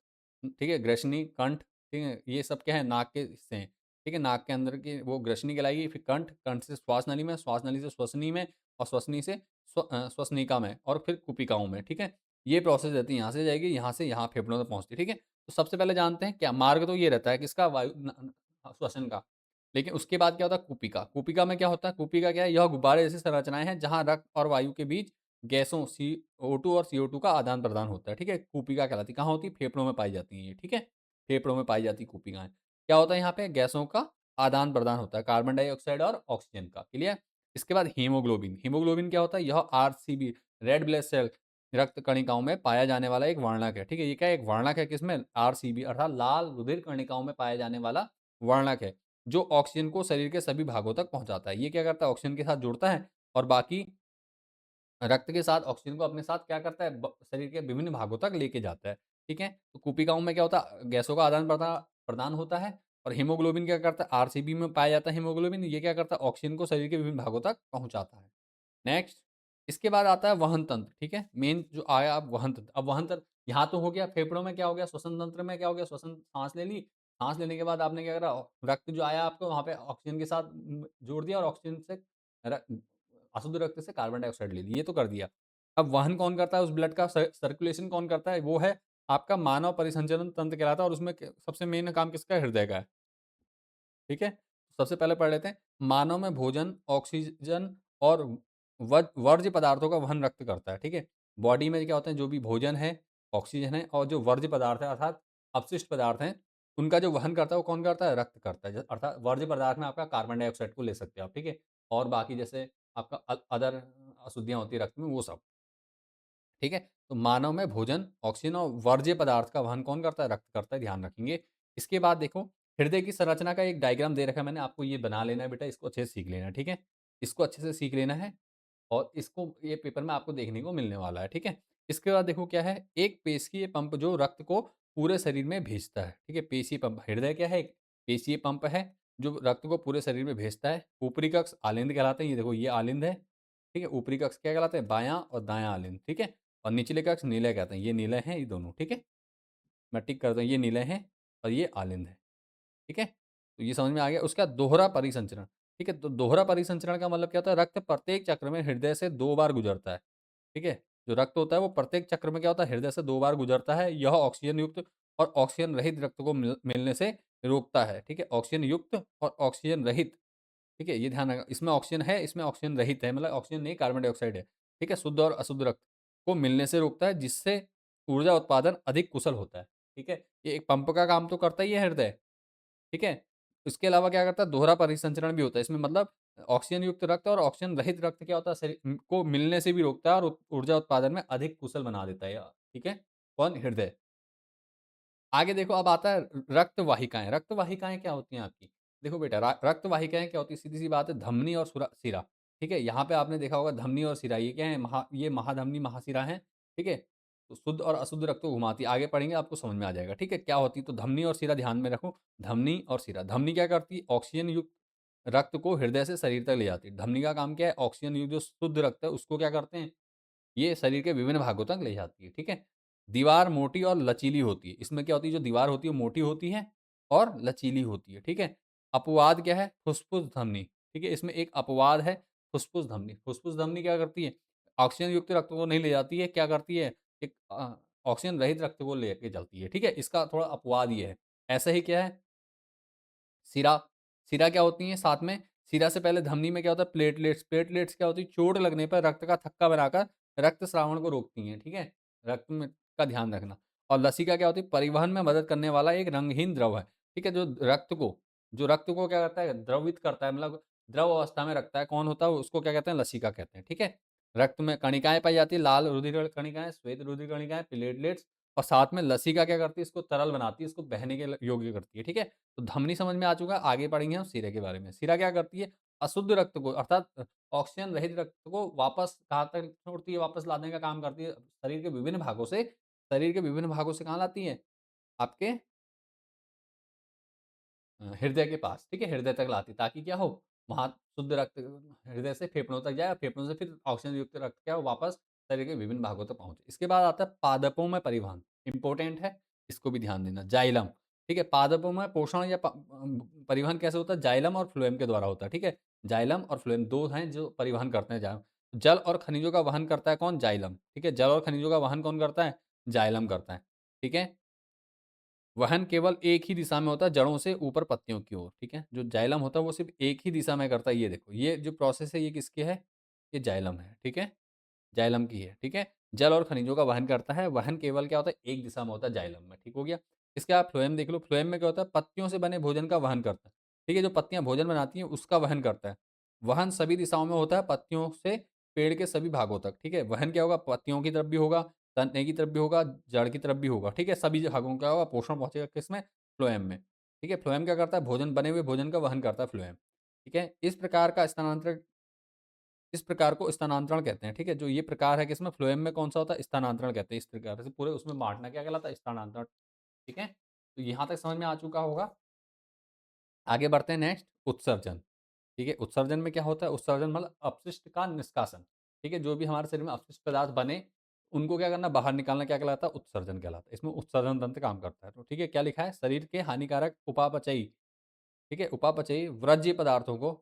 ठीक है? ग्रसनी, कंठ, ठीक है? ये सब क्या है? नाक के हिस्से हैं। ठीक है? नाक के अंदर की वो ग्रसनी कहलाएगी, फिर कंठ, कंठ से श्वास नली में, श्वास नली से श्वसनी में और श्वसनी से श्वसनिका में और फिर कुपिकाओं में। ठीक है? ये प्रोसेस रहती है, यहाँ से जाएगी, यहाँ से यहाँ फेफड़ों तक पहुँचती है। ठीक है? तो सबसे पहले जानते हैं क्या मार्ग तो ये रहता है किसका? वायु श्वसन का। लेकिन उसके बाद क्या होता है? कूपिका। कूपिका में क्या होता है? कूपिका क्या है? यह गुब्बारे जैसी संरचनाएँ हैं जहाँ रक्त और वायु के बीच गैसों CO2 और CO2 का आदान-प्रदान होता है। ठीक है? कूपिका कहलाती है। कहाँ होती है? फेफड़ों में पाई जाती हैं ये। ठीक है? फेफड़ों में पाई जाती कूपिकाएँ। क्या होता है यहाँ पे? गैसों का आदान-प्रदान होता है, कार्बन डाइऑक्साइड और ऑक्सीजन का। क्लियर? इसके बाद हीमोग्लोबिन। हीमोग्लोबिन क्या होता है? यह आरसीबी रेड ब्लड सेल रक्त कणिकाओं में पाया जाने वाला एक वर्णक है। ठीक है? ये क्या है? एक वर्णक है किसमें? आरसीबी अर्थात लाल रुधिर कणिकाओं में पाया जाने वाला वर्णक है। जो ऑक्सीजन को शरीर के सभी भागों तक पहुँचाता है। ये क्या करता है? ऑक्सीजन के साथ जुड़ता है और बाकी रक्त के साथ ऑक्सीजन को अपने साथ क्या करता है? शरीर के विभिन्न भागों तक लेके जाता है। ठीक है? तो कूपिकाओं में क्या होता है? गैसों का प्रदान होता है और हीमोग्लोबिन क्या करता है? आरसीबी में पाया जाता है हीमोग्लोबिन। ये क्या करता है? ऑक्सीजन को शरीर के विभिन्न भागों तक पहुँचाता है। नेक्स्ट इसके बाद आता है वहन तंत्र। ठीक है? मेन जो आया अब वहन तंत्र। अब वहन तंत्र यहाँ तो हो गया, फेफड़ों में क्या हो गया? श्वसन तंत्र में क्या हो गया? श्वसन साँस ले ली। साँस लेने के बाद आपने क्या करा? रक्त जो आया आपको वहाँ पे ऑक्सीजन के साथ जोड़ दिया और ऑक्सीजन से र अशुद्ध रक्त से कार्बन डाइऑक्साइड ले ली, ये तो कर दिया। अब वहन कौन करता है उस ब्लड का? सर्कुलेशन कौन करता है? वो है आपका मानव परिसंचरण तंत्र कहलाता है और उसमें सबसे मेन काम किसका है? हृदय का है। ठीक है? सबसे पहले पढ़ लेते हैं। मानव में भोजन, ऑक्सीजन और वर्ज्य पदार्थों का वहन रक्त करता है। ठीक है? बॉडी में क्या होता है? जो भी भोजन है, ऑक्सीजन है और जो वर्ज्य पदार्थ है अर्थात अपशिष्ट पदार्थ हैं, उनका जो वहन करता है वो कौन करता है? रक्त करता है। अर्थात वर्ज्य पदार्थ में आपका कार्बन डाइऑक्साइड को ले सकते हो आप। ठीक है? और बाकी जैसे आपका अदर अशुद्धियाँ होती है रक्त में वो सब। ठीक है? तो मानव में भोजन, ऑक्सीजन और वर्ज्य पदार्थ का वहन कौन करता है? रक्त करता है, ध्यान रखेंगे। इसके बाद देखो हृदय की संरचना का एक डायग्राम दे रखा है मैंने, आपको ये बना लेना है बेटा, इसको अच्छे से सीख लेना है, ठीक है? इसको अच्छे से सीख लेना है और इसको ये पेपर में आपको देखने को मिलने वाला है, ठीक है? इसके बाद देखो क्या है, एक पेशीय पंप जो रक्त को पूरे शरीर में भेजता है, ठीक है? पेशीय पंप, हृदय क्या है? एक पेशीय पंप है, जो रक्त को पूरे शरीर में भेजता है। ऊपरी कक्ष आलिंद कहलाते हैं, ये देखो ये आलिंद है, ठीक है? ऊपरी कक्ष क्या कहलाते हैं? बायाँ और दायाँ आलिंद, ठीक है? और निचले का अक्ष नीलय कहते हैं। ये नीलय हैं ये दोनों, ठीक है? मैं टिक करता हूँ, ये नीलय हैं और ये आलिंद है, ठीक है? तो ये समझ में आ गया। उसके बाद दोहरा परिसंचरण, ठीक है? तो दोहरा परिसंचरण का मतलब क्या होता है? रक्त प्रत्येक चक्र में हृदय से 2 बार गुजरता है, ठीक है? जो रक्त होता है वो प्रत्येक चक्र में क्या होता है? हृदय से 2 बार गुजरता है। यह ऑक्सीजन युक्त और ऑक्सीजन रहित रक्त को मिलने से रोकता है, ठीक है? ऑक्सीजन युक्त और ऑक्सीजन रहित, ठीक है? ये ध्यान रखना, इसमें ऑक्सीजन है, इसमें ऑक्सीजन रहित है, मतलब ऑक्सीजन नहीं, कार्बन डाइऑक्साइड है, ठीक है? शुद्ध और अशुद्ध रक्त को मिलने से रोकता है, जिससे ऊर्जा उत्पादन अधिक कुशल होता है, ठीक है? ये एक पंप का काम तो करता ही है हृदय, ठीक है? इसके अलावा क्या करता है? दोहरा परिसंचरण भी होता है इसमें, मतलब ऑक्सीजन युक्त रक्त और ऑक्सीजन रहित रक्त क्या होता है? को मिलने से भी रोकता है और ऊर्जा उत्पादन में अधिक कुशल बना देता है, ठीक है? कौन? हृदय। आगे देखो, अब आता है रक्त वाहिकाएँ। रक्त वाहिकाएँ क्या होती हैं आपकी? देखो बेटा, रक्त वाहिकाएँ क्या होती है? सीधी-सी बात है, धमनी और सिरा, ठीक है? यहाँ पे आपने देखा होगा धमनी और सिरा, ये क्या है? ये महाधमनी, महासिरा हैं, ठीक है? तो शुद्ध और अशुद्ध रक्त को घुमाती है। आगे पढ़ेंगे आपको समझ में आ जाएगा, ठीक है? क्या होती है? तो धमनी और सिरा ध्यान में रखो, धमनी और सिरा। धमनी क्या करती है? ऑक्सीजन युक्त रक्त को हृदय से शरीर तक ले जाती है। धमनी का काम क्या है? ऑक्सीजन युक्त जो शुद्ध रक्त है उसको क्या करते हैं? ये शरीर के विभिन्न भागों तक ले जाती है, ठीक है? दीवार मोटी और लचीली होती है। इसमें क्या होती है? जो दीवार होती है वो मोटी होती है और लचीली होती है, ठीक है? अपवाद क्या है? फुस्फुस धमनी, ठीक है? इसमें एक अपवाद है, फुस्फुस धमनी। फुस्फुस धमनी क्या करती है? ऑक्सीजन युक्त रक्त को नहीं ले जाती है, क्या करती है? एक ऑक्सीजन रहित रक्त को लेके चलती है, ठीक है? इसका थोड़ा अपवाद ये है। ऐसा ही क्या है? सिरा, सिरा क्या होती हैं साथ में? सिरा से पहले धमनी में क्या होता है? प्लेटलेट्स, प्लेटलेट्स क्या होती है? चोट लगने पर रक्त का थक्का बनाकर रक्त स्रावण को रोकती हैं, ठीक है? रक्त में का ध्यान रखना। और लसिका क्या होती है? परिवहन में मदद करने वाला एक रंगहीन द्रव है, ठीक है? जो रक्त को क्या करता है? द्रवित करता है, मतलब द्रव अवस्था में रखता है। कौन होता है? उसको क्या कहते हैं? लसिका कहते हैं, ठीक है? रक्त में कणिकाएँ पाई जाती हैं, लाल रुधिर कणिकाएँ, श्वेत रुधिर कणिकाएँ, प्लेटलेट्स, और साथ में लसिका क्या करती है? इसको तरल बनाती है, इसको बहने के योग्य करती है, ठीक है? तो धमनी समझ में आ चुका है, आगे पढ़ेंगे हम सिरे के बारे में। सिरा क्या करती है? अशुद्ध रक्त को, अर्थात ऑक्सीजन रहित रक्त को वापस कहाँ तक छोड़ती है? वापस लाने का काम करती है। शरीर के विभिन्न भागों से कहाँ लाती है? आपके हृदय के पास, ठीक है? हृदय तक लाती है, ताकि क्या हो? वहाँ शुद्ध रक्त हृदय से फेफड़ों तक जाए और फेफड़ों से फिर ऑक्सीजन युक्त रक्त क्या हो? वापस शरीर के विभिन्न भागों तक पहुँचे। इसके बाद आता है पादपों में परिवहन, इम्पोर्टेंट है, इसको भी ध्यान देना। जाइलम, ठीक है? पादपों में पोषण या परिवहन कैसे होता है? जाइलम और फ्लोएम के द्वारा होता है, ठीक है? जाइलम और फ्लोएम 2 हैं जो परिवहन करते हैं जल और खनिजों का वहन करता है कौन? जाइलम, ठीक है? जल और खनिजों का वहन कौन करता है? जाइलम करता है, ठीक है? वहन केवल एक ही दिशा में होता है, जड़ों से ऊपर पत्तियों की ओर, ठीक है? जो जाइलम होता है वो सिर्फ़ एक ही दिशा में करता है, ये देखो। ये जो प्रोसेस है ये किसकी है? ये जाइलम है, ठीक है? जाइलम की है, ठीक है? जल और खनिजों का वहन करता है, वहन केवल क्या होता है? एक दिशा में होता है जाइलम में, ठीक हो गया? इसके आप फ्लोएम देख लो, फ्लोएम में क्या होता है? पत्तियों से बने भोजन का वहन करता है, ठीक है? जो पत्तियाँ भोजन बनाती हैं उसका वहन करता है। वहन सभी दिशाओं में होता है, पत्तियों से पेड़ के सभी भागों तक, ठीक है? वहन क्या होगा? पत्तियों की तरफ भी होगा, तने की तरफ भी होगा, जड़ की तरफ भी होगा, ठीक है? सभी भागों में क्या होगा? पोषण पहुँचेगा किसमें? फ्लोएम में, ठीक है? फ्लोएम क्या करता है? भोजन, बने हुए भोजन का वहन करता है फ्लोएम, ठीक है? इस प्रकार को स्थानांतरण कहते हैं, ठीक है? जो ये प्रकार है किसमें? फ्लोएम में कौन-सा होता है? स्थानांतरण कहते हैं। इस प्रकार से पूरे उसमें बाँटना क्या कहलाता है? स्थानांतरण, ठीक है? तो यहाँ तक समझ में आ चुका होगा। आगे बढ़ते हैं, नेक्स्ट उत्सर्जन, ठीक है? उत्सर्जन में क्या होता है? उत्सर्जन मतलब अपशिष्ट का निष्कासन, ठीक है? जो भी हमारे शरीर में अपशिष्ट पदार्थ बने, उनको क्या करना? बाहर निकालना क्या कहलाता है? उत्सर्जन कहलाता है। इसमें उत्सर्जन तंत्र काम करता है। तो ठीक है, क्या लिखा है? शरीर के हानिकारक उपापचयी, ठीक है? उपापचयी वर्ज्य पदार्थों को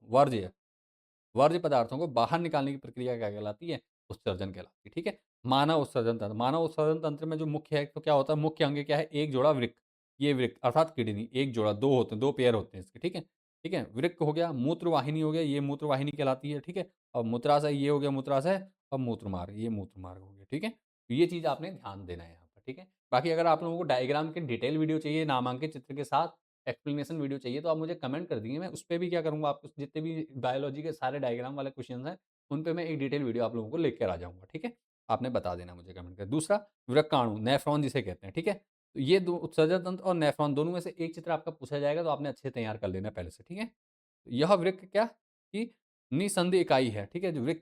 वर्ज्य पदार्थों को बाहर निकालने की प्रक्रिया क्या कहलाती है? उत्सर्जन कहलाती है, ठीक है? मानव उत्सर्जन तंत्र, मानव उत्सर्जन तंत्र में जो मुख्य है तो क्या होता है? मुख्य अंग क्या है? एक जोड़ा वृक्क, ये वृक्क अर्थात किडनी, एक जोड़ा, 2 होते हैं, 2 पेयर होते हैं इसके, ठीक है? ठीक है? वृक्क हो गया, मूत्रवाहिनी हो गया, ये मूत्रवाहिनी कहलाती है, ठीक है? और मूत्राशय, ये हो गया मूत्राशय, और मूत्रमार्ग, ये मूत्रमार्ग हो गया, ठीक है? तो ये चीज़ आपने ध्यान देना है यहाँ पर, ठीक है? बाकी अगर आप लोगों को डायग्राम की डिटेल वीडियो चाहिए, नामांकित चित्र के साथ एक्सप्लेनेशन वीडियो चाहिए तो आप मुझे कमेंट कर दीजिए, मैं उस पे भी क्या करूँगा, आपको जितने भी बायोलॉजी के सारे डायग्राम वाले क्वेश्चंस हैं, उन पे मैं एक डिटेल वीडियो आप लोगों को लेकर आ जाऊँगा, ठीक है? आपने बता देना मुझे कमेंट कर। दूसरा, वृक्काणु, नेफ्रॉन जिसे कहते हैं, ठीक है? तो ये दो, उत्सर्जन तंत्र और नेफ्रॉन दोनों में से एक चित्र आपका पूछा जाएगा, तो आपने अच्छे से तैयार कर लेना पहले से, ठीक है? यह वृक्क क्या कि निःसंदेह इकाई है, ठीक है? जो वृक्क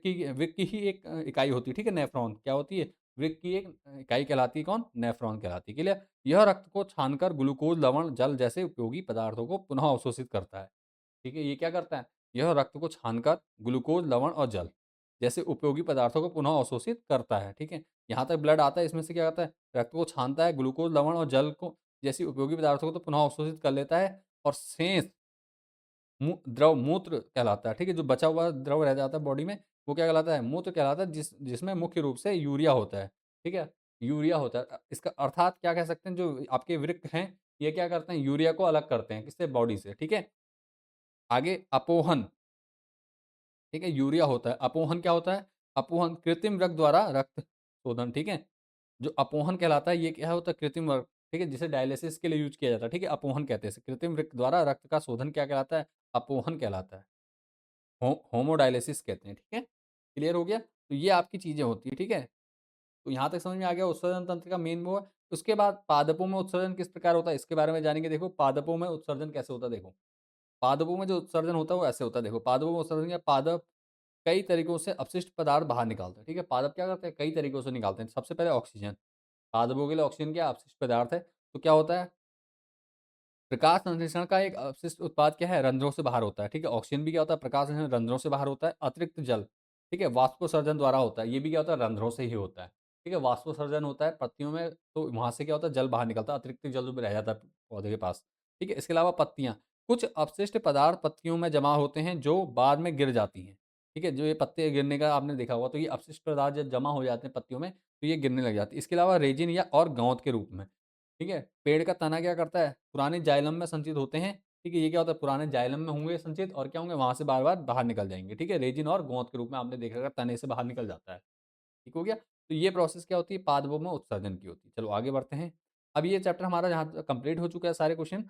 की ही एक इकाई होती है, ठीक है? नेफ्रॉन क्या होती है? वृक्क की एक इकाई कहलाती है कौन? नेफ्रॉन कहलाती है, क्लियर? यह रक्त को छानकर ग्लूकोज, लवण, जल जैसे उपयोगी पदार्थों को पुनः अवशोषित करता है, ठीक है? ये क्या करता है? यह रक्त को छानकर ग्लूकोज, लवण और जल जैसे उपयोगी पदार्थों को पुनः अवशोषित करता है, ठीक है? यहाँ तक ब्लड आता है, इसमें से क्या करता है, रक्त को छानता है, ग्लूकोज़, लवण और जल को जैसी उपयोगी पदार्थों को तो पुनः अवशोषित कर लेता है और शेष द्रव मूत्र कहलाता है, ठीक है? जो बचा हुआ द्रव रह जाता है बॉडी में, वो क्या कहलाता है? मूत्र कहलाता है, जिसमें मुख्य रूप से यूरिया होता है, ठीक है? यूरिया होता है। इसका अर्थात क्या कह सकते हैं, जो आपके वृक्क हैं, ये क्या करते हैं? यूरिया को अलग करते हैं, किससे? बॉडी से, ठीक है? आगे अपोहन, ठीक है? यूरिया होता है। अपोहन क्या होता है? अपोहन कृत्रिम रक्त द्वारा रक्त शोधन, ठीक है? जो अपोहन कहलाता है, ये क्या होता है? कृत्रिम रक्त, ठीक है? जिसे डायलिसिस के लिए यूज़ किया जाता है, ठीक है? अपोहन कहते हैं इसे। कृत्रिम रक्त द्वारा रक्त का शोधन क्या कहलाता है? अपोहन कहलाता है। होमोडायलिसिस कहते हैं, ठीक है? क्लियर हो गया? तो ये आपकी चीज़ें होती हैं, ठीक है? तो यहाँ तक समझ में आ गया उत्सर्जन तंत्र का मेन वो है। उसके बाद पादपों में उत्सर्जन किस प्रकार होता है, इसके बारे में जानेंगे। देखो पादपों में उत्सर्जन कैसे होता है, देखो। पादपों में जो उत्सर्जन होता है वो ऐसे होता है, देखो। पादपों में उत्सर्जन क्या, पादप कई तरीकों से अपशिष्ट पदार्थ बाहर निकालते हैं, ठीक है? पादप क्या करते हैं? कई तरीकों से निकालते हैं। सबसे पहले ऑक्सीजन, पादपों के लिए ऑक्सीजन क्या अपशिष्ट पदार्थ है, तो क्या होता है, प्रकाश संश्लेषण का एक अवशिष्ट उत्पाद क्या है, रंध्रों से बाहर होता है, ठीक है? ऑक्सीजन भी क्या होता है, प्रकाश संश्लेषण रंध्रों से बाहर होता है। अतिरिक्त जल, ठीक है, वाष्पोत्सर्जन द्वारा होता है। ये भी क्या होता है, रंध्रों से ही होता है, ठीक है? वाष्पोत्सर्जन होता है पत्तियों में, तो वहां से क्या होता है, जल बाहर निकलता है, अतिरिक्त जल जो रह जाता है पौधे के पास, ठीक है? इसके अलावा पत्तियां, कुछ अपशिष्ट पदार्थ पत्तियों में जमा होते हैं जो बाद में गिर जाती हैं, ठीक है? जो ये पत्ते गिरने का आपने देखा होगा, तो ये अपशिष्ट पदार्थ जब जमा हो जाते हैं पत्तियों में, तो ये गिरने लग जाती है। इसके अलावा रेजिन या और गांठ के रूप में, ठीक है? पेड़ का तना क्या करता है, पुराने जाइलम में संचित होते हैं, ठीक है? ये क्या होता है, पुराने जाइलम में होंगे संचित और क्या होंगे, वहाँ से बार-बार बाहर निकल जाएँगे, ठीक है? रेजिन और गोंद के रूप में आपने देखा होगा, तने से बाहर निकल जाता है, ठीक हो गया? तो ये प्रोसेस क्या होती है, पादपों में उत्सर्जन की होती है। चलो आगे बढ़ते हैं। अब ये चैप्टर हमारा यहाँ तक कंप्लीट हो चुका है, सारे क्वेश्चन।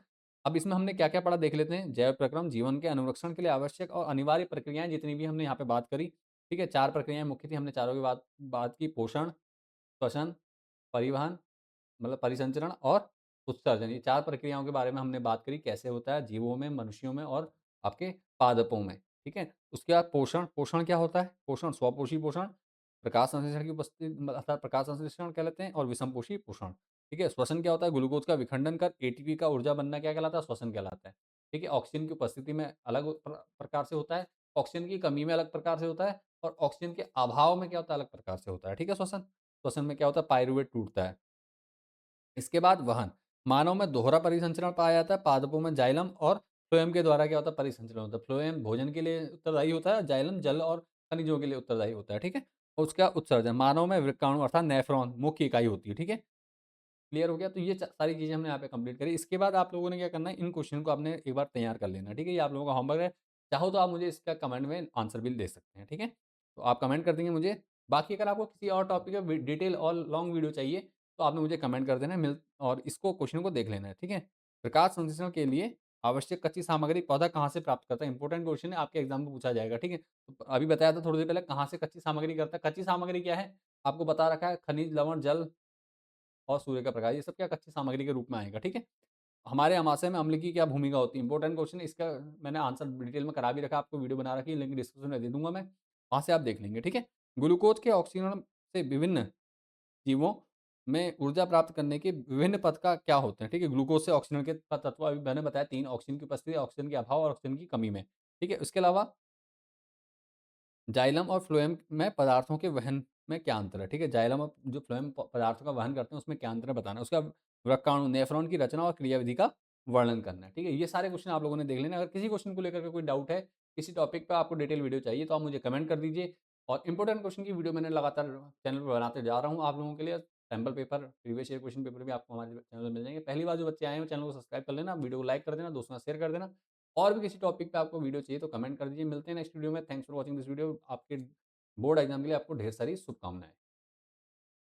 अब इसमें हमने क्या-क्या पढ़ा देख लेते हैं। जैव प्रक्रम, जीवन के अनुरक्षण के लिए आवश्यक और अनिवार्य प्रक्रियाएँ जितनी भी हमने यहाँ पे बात करी, ठीक है? 4 प्रक्रियाएँ मुख्य थी, हमने चारों की बात बात की। पोषण, श्वसन, परिवहन, मतलब परिसंचरण और उत्सर्जन, ये 4 प्रक्रियाओं के बारे में हमने बात करी, कैसे होता है जीवों में, मनुष्यों में और आपके पादपों में, ठीक है? उसके बाद पोषण, पोषण क्या होता है? पोषण स्वपोषी पोषण, प्रकाश संश्लेषण की उपस्थिति अर्थात प्रकाश संश्लेषण कहलाते हैं, और विषमपोषी पोषण, ठीक है? श्वसन क्या होता है? ग्लूकोज का विखंडन कर एटीपी का ऊर्जा बनना क्या कहलाता है? श्वसन कहलाता है, ठीक है? ऑक्सीजन की उपस्थिति में अलग प्रकार से होता है, ऑक्सीजन की कमी में अलग प्रकार से होता है, और ऑक्सीजन के अभाव में क्या होता है, अलग प्रकार से होता है, ठीक है? श्वसन, श्वसन में क्या होता है, पायरुवेट टूटता है। इसके बाद वहन, मानव में दोहरा परिसंचरण पाया जाता है, पादपों में जाइलम और फ्लोएम के द्वारा क्या होता है, परिसंचरण होता है। फ्लोएम भोजन के लिए उत्तरदायी होता है, जाइलम जल और खनिजों के लिए उत्तरदायी होता है, ठीक है? और उसका उत्सर्जन, मानव में वृक्काणु अर्थात नेफ्रॉन मुख्य इकाई होती है, ठीक है? क्लियर हो गया? तो ये सारी चीज़ें हमने यहाँ पे कंप्लीट करी। इसके बाद आप लोगों ने क्या करना है, इन क्वेश्चन को आपने एक बार तैयार कर लेना है, ठीक है? ये आप लोगों का होमवर्क है। चाहो तो आप मुझे इसका कमेंट में आंसर भी दे सकते हैं, ठीक है? तो आप कमेंट कर देंगे मुझे। बाकी अगर आपको किसी और टॉपिक का डिटेल और लॉन्ग वीडियो चाहिए, तो आपने मुझे कमेंट कर देना है, और इसको क्वेश्चन को देख लेना है, ठीक है? प्रकाश संश्लेषण के लिए आवश्यक कच्ची सामग्री पौधा कहाँ से प्राप्त करता है? इंपॉर्टेंट क्वेश्चन है, आपके एग्जाम में पूछा जाएगा, ठीक है? तो अभी बताया था थोड़ी देर पहले, कहाँ से कच्ची सामग्री करता है? कच्ची सामग्री क्या है? आपको बता रखा है, खनिज, लवण, जल और सूर्य का प्रकाश, ये सब क्या कच्ची सामग्री के रूप में आएगा, ठीक है? हमारे अमाशय में अम्ल की क्या भूमिका होती है? इंपॉर्टेंट क्वेश्चन है, इसका मैंने आंसर डिटेल में करा भी रखा है, आपको वीडियो बना रखी है, लिंक डिस्क्रिप्शन में दे दूँगा मैं, वहाँ से आप देख लेंगे, ठीक है? ग्लूकोज के ऑक्सीकरण से विभिन्न जीवों में ऊर्जा प्राप्त करने के विभिन्न पथ का क्या होते हैं, ठीक है? ग्लूकोज से ऑक्सीजन के तत्व अभी मैंने बताया 3, ऑक्सीजन की उपस्थिति, ऑक्सीजन के अभाव और ऑक्सीजन की कमी में, ठीक है? उसके अलावा जाइलम और फ्लोएम में पदार्थों के वहन में क्या अंतर है? ठीक है? जाइलम और जो फ्लोएम पदार्थों का वहन करते हैं, उसमें क्या अंतर है बताना है। उसका वृक्काणु, नेफ्रॉन की रचना और क्रियाविधि का वर्णन करना है, ठीक है? ये सारे क्वेश्चन आप लोगों ने देख लेना है। अगर किसी क्वेश्चन को लेकर के कोई डाउट है, किसी टॉपिक पे आपको डिटेल वीडियो चाहिए, तो आप मुझे कमेंट कर दीजिए। और इंपॉर्टेंट क्वेश्चन की वीडियो मैंने लगातार चैनल पे बनाते जा रहा हूँ आप लोगों के लिए। Sample paper, previous year question paper भी आपको हमारे चैनल पे मिल जाएँगे। पहली बार जो बच्चे आए हैं, वो चैनल को सब्सक्राइब कर लेना, वीडियो को लाइक कर देना, दोस्तों के साथ शेयर कर देना। और भी किसी टॉपिक पे आपको वीडियो चाहिए तो कमेंट कर दीजिए। मिलते हैं नेक्स्ट वीडियो में। Thanks for watching this video. आपके बोर्ड एग्जाम के लिए आपको ढेर सारी शुभकामनाएँ।